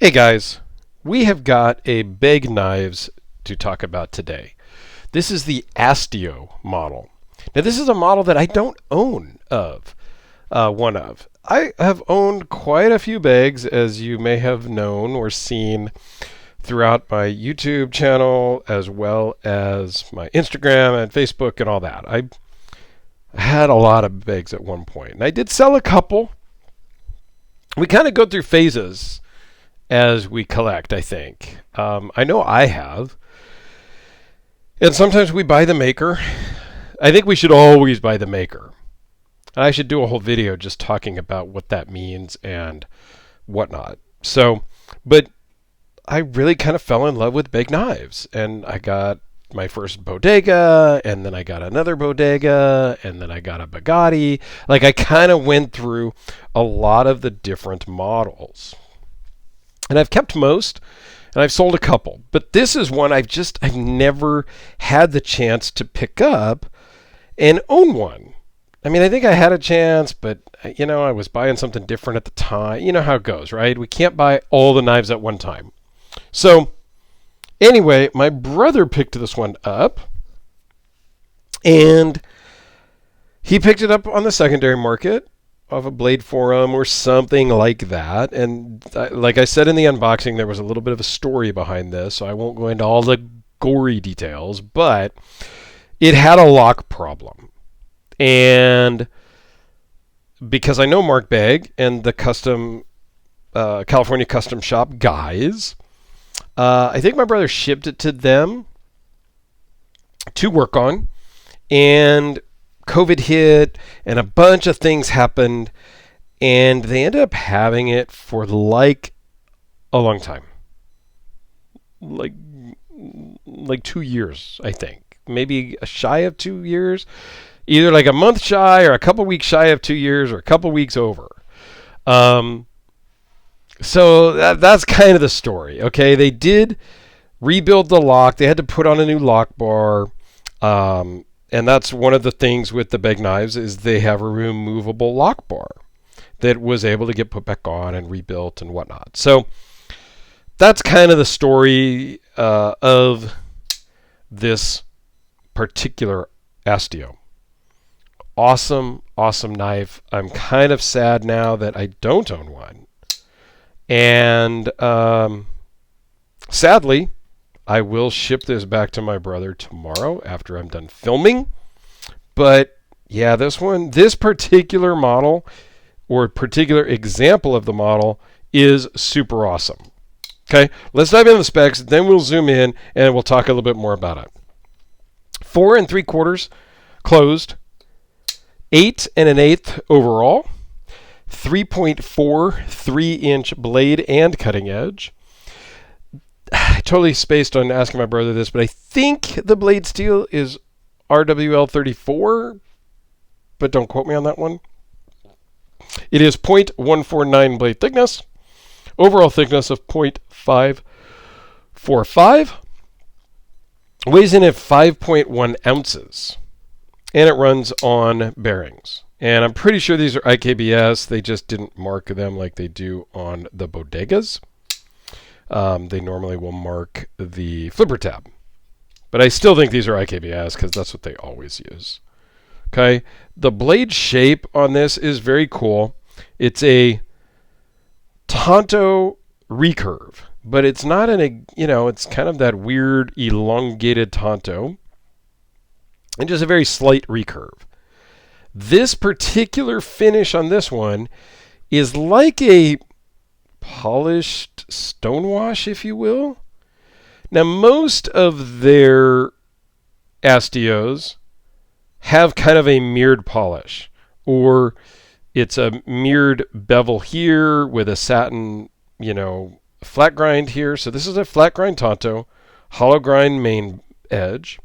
Hey guys, we have got a Begg knives to talk about today. This is the Astio model. Now this is a model that I don't own one of. I have owned quite a few Beggs, as you may have known or seen throughout my YouTube channel, as well as my Instagram and Facebook and all that. I had a lot of Beggs at one point, and I did sell a couple. We kind of go through phases as we collect, I think. I know I have. And sometimes we buy the maker. I think we should always buy the maker. And I should do a whole video just talking about what that means and whatnot. But I really kind of fell in love with Begg knives. And I got my first bodega, and then I got another bodega, and then I got a Bugatti. Like, I kind of went through a lot of the different models. And I've kept most, and I've sold a couple. But this is one I've never had the chance to pick up and own one. I mean, I think I had a chance, but, I was buying something different at the time. You know how it goes, right? We can't buy all the knives at one time. So, anyway, my brother picked this one up, and he picked it up on the secondary market of a Blade Forum or something like that. And like I said in the unboxing, there was a little bit of a story behind this, so I won't go into all the gory details, but it had a lock problem. And because I know Mark Begg and the California Custom Shop guys, I think my brother shipped it to them to work on, and COVID hit, and a bunch of things happened, and they ended up having it for like a long time, like 2 years, I think, maybe shy of 2 years, either like a month shy or a couple weeks shy of 2 years or a couple weeks over. So that's kind of the story. Okay, they did rebuild the lock. They had to put on a new lock bar. And that's one of the things with the Begg knives is they have a removable lock bar that was able to get put back on and rebuilt and whatnot. So that's kind of the story of this particular Astio. Awesome, awesome knife. I'm kind of sad now that I don't own one. And sadly, I will ship this back to my brother tomorrow after I'm done filming. But yeah, this particular model or particular example of the model is super awesome. Okay, let's dive into the specs, then we'll zoom in and we'll talk a little bit more about it. 4 3/4 closed, 8 1/8 overall, 3.4 3-inch blade and cutting edge. I totally spaced on asking my brother this, but I think the blade steel is RWL 34, but don't quote me on that one. It is 0.149 blade thickness, overall thickness of 0.545, weighs in at 5.1 ounces, and it runs on bearings. And I'm pretty sure these are IKBS. They just didn't mark them like they do on the bodegas. They normally will mark the flipper tab. But I still think these are IKBS because that's what they always use. Okay, the blade shape on this is very cool. It's a Tonto recurve, but it's not it's kind of that weird elongated Tonto, and just a very slight recurve. This particular finish on this one is like a polished stonewash, if you will. Now, most of their Astios have kind of a mirrored polish, or it's a mirrored bevel here with a satin, flat grind here. So this is a flat grind Tonto, hollow grind main edge,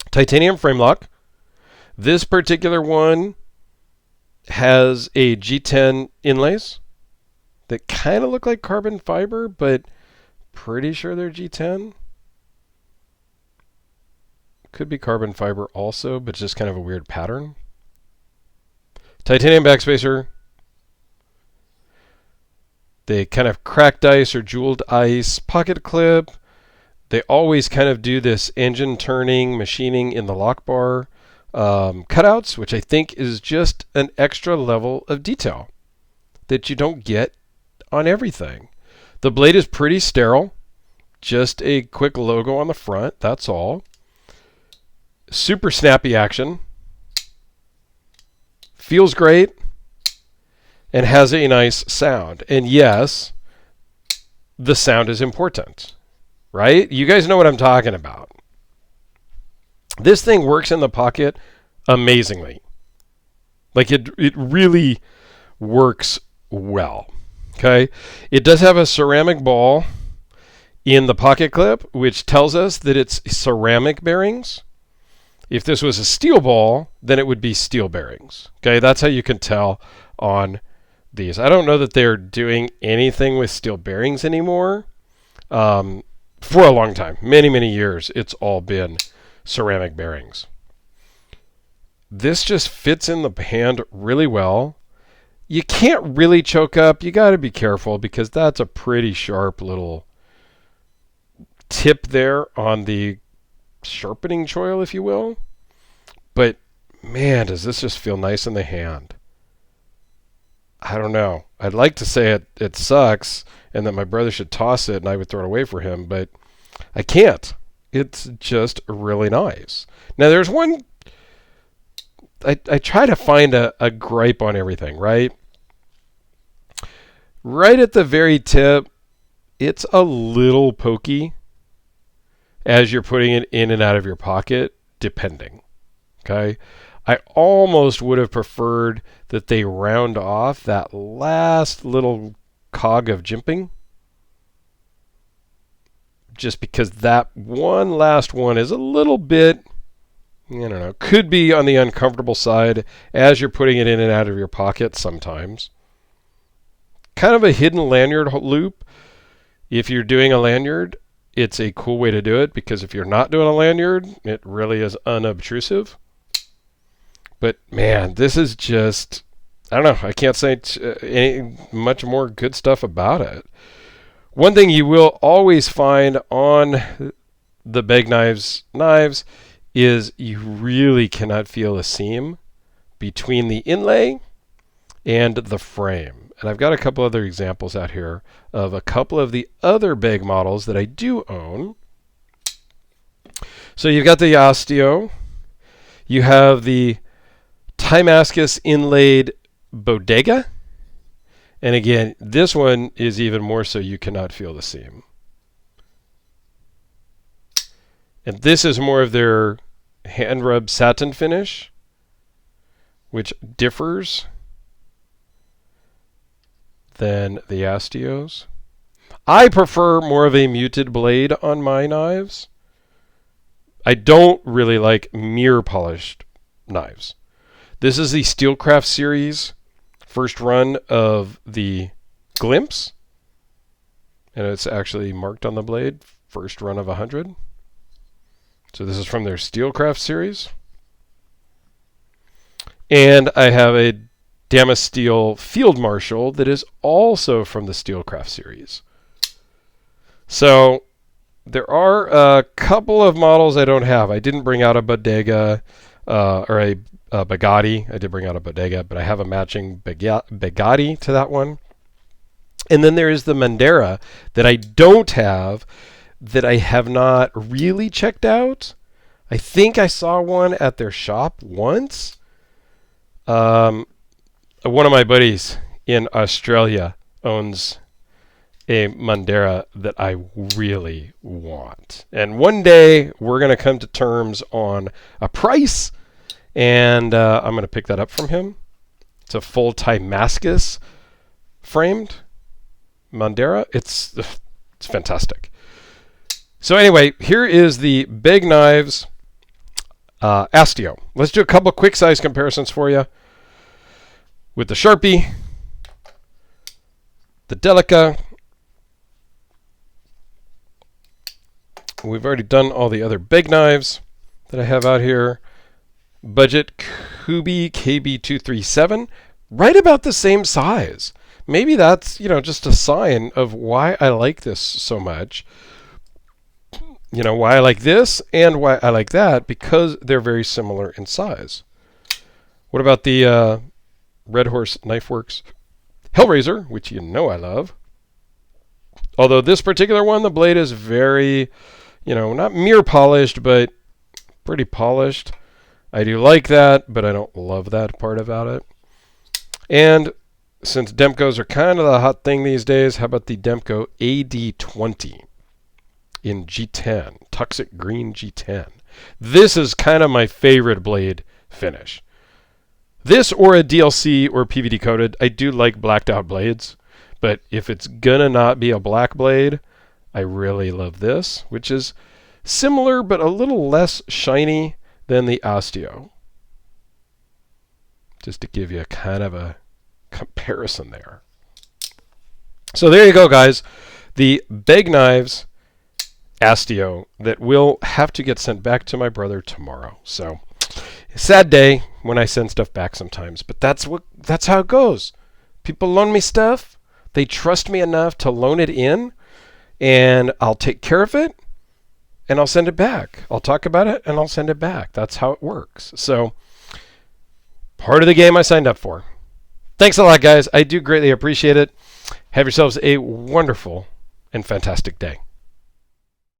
titanium frame lock. This particular one has a G10 inlays that kind of look like carbon fiber, but pretty sure they're G10. Could be carbon fiber also, but just kind of a weird pattern. Titanium backspacer. They kind of cracked ice or jeweled ice pocket clip. They always kind of do this engine turning, machining in the lock bar cutouts, which I think is just an extra level of detail that you don't get on everything. The blade is pretty sterile. Just a quick logo on the front, that's all. Super snappy action. Feels great. And has a nice sound. And yes, the sound is important. Right? You guys know what I'm talking about. This thing works in the pocket amazingly. Like it really works well. Okay? It does have a ceramic ball in the pocket clip, which tells us that it's ceramic bearings. If this was a steel ball, then it would be steel bearings. Okay? That's how you can tell on these. I don't know that they're doing anything with steel bearings anymore. For a long time, many, many years, it's all been ceramic bearings. This just fits in the hand really well. You can't really choke up. You got to be careful because that's a pretty sharp little tip there on the sharpening choil, if you will. But man, does this just feel nice in the hand. I don't know. I'd like to say it sucks and that my brother should toss it and I would throw it away for him, but I can't. It's just really nice. Now there's one, I try to find a gripe on everything, right? Right at the very tip, it's a little pokey as you're putting it in and out of your pocket, depending. Okay? I almost would have preferred that they round off that last little cog of jimping. Just because that one last one is a little bit, I don't know, could be on the uncomfortable side as you're putting it in and out of your pocket sometimes. Kind of a hidden lanyard loop. If you're doing a lanyard, it's a cool way to do it because if you're not doing a lanyard, it really is unobtrusive. But man, this is just, I don't know, I can't say any much more good stuff about it. One thing you will always find on the Begg knives is you really cannot feel a seam between the inlay and the frame. And I've got a couple other examples out here of a couple of the other Begg models that I do own. So you've got the Astio. You have the Timascus inlaid Bodega. And again, this one is even more so you cannot feel the seam. And this is more of their hand rub satin finish, which differs than the Astios. I prefer more of a muted blade on my knives. I don't really like mirror polished knives. This is the Steelcraft series, first run of the Glimps. And it's actually marked on the blade, first run of 100. So this is from their Steelcraft series. And I have a Damasteel Field Marshal that is also from the Steelcraft series. So there are a couple of models I don't have. I didn't bring out a Bodega or a Bugatti. I did bring out a Bodega, but I have a matching Bugatti to that one. And then there is the Mandera that I don't have, that I have not really checked out. I think I saw one at their shop once. One of my buddies in Australia owns a Mandera that I really want. And one day we're going to come to terms on a price, and I'm going to pick that up from him. It's a full Timascus framed Mandera. It's fantastic. So anyway, here is the Begg Knives Astio. Let's do a couple quick size comparisons for you. With the Sharpie, the Delica. We've already done all the other Begg knives that I have out here. Budget Kubi KB237, right about the same size. maybe that's, just a sign of why I like this so much. Why I like this and why I like that, because they're very similar in size. What about the Red Horse Knife Works Hellraiser, which I love? Although this particular one, the blade is very, not mirror polished, but pretty polished. I do like that, but I don't love that part about it. And since Demkos are kind of the hot thing these days, how about the Demko AD20 in G10, Toxic Green G10? This is kind of my favorite blade finish. This or a DLC or PVD coated. I do like blacked out blades, but if it's gonna not be a black blade, I really love this, which is similar but a little less shiny than the Astio. Just to give you a kind of a comparison there. So there you go, guys. The Begg knives Astio that will have to get sent back to my brother tomorrow. So sad day when I send stuff back sometimes, but that's how it goes. People loan me stuff. They trust me enough to loan it in, and I'll take care of it, and I'll send it back. I'll talk about it, and I'll send it back. That's how it works. So part of the game I signed up for. Thanks a lot, guys. I do greatly appreciate it. Have yourselves a wonderful and fantastic day.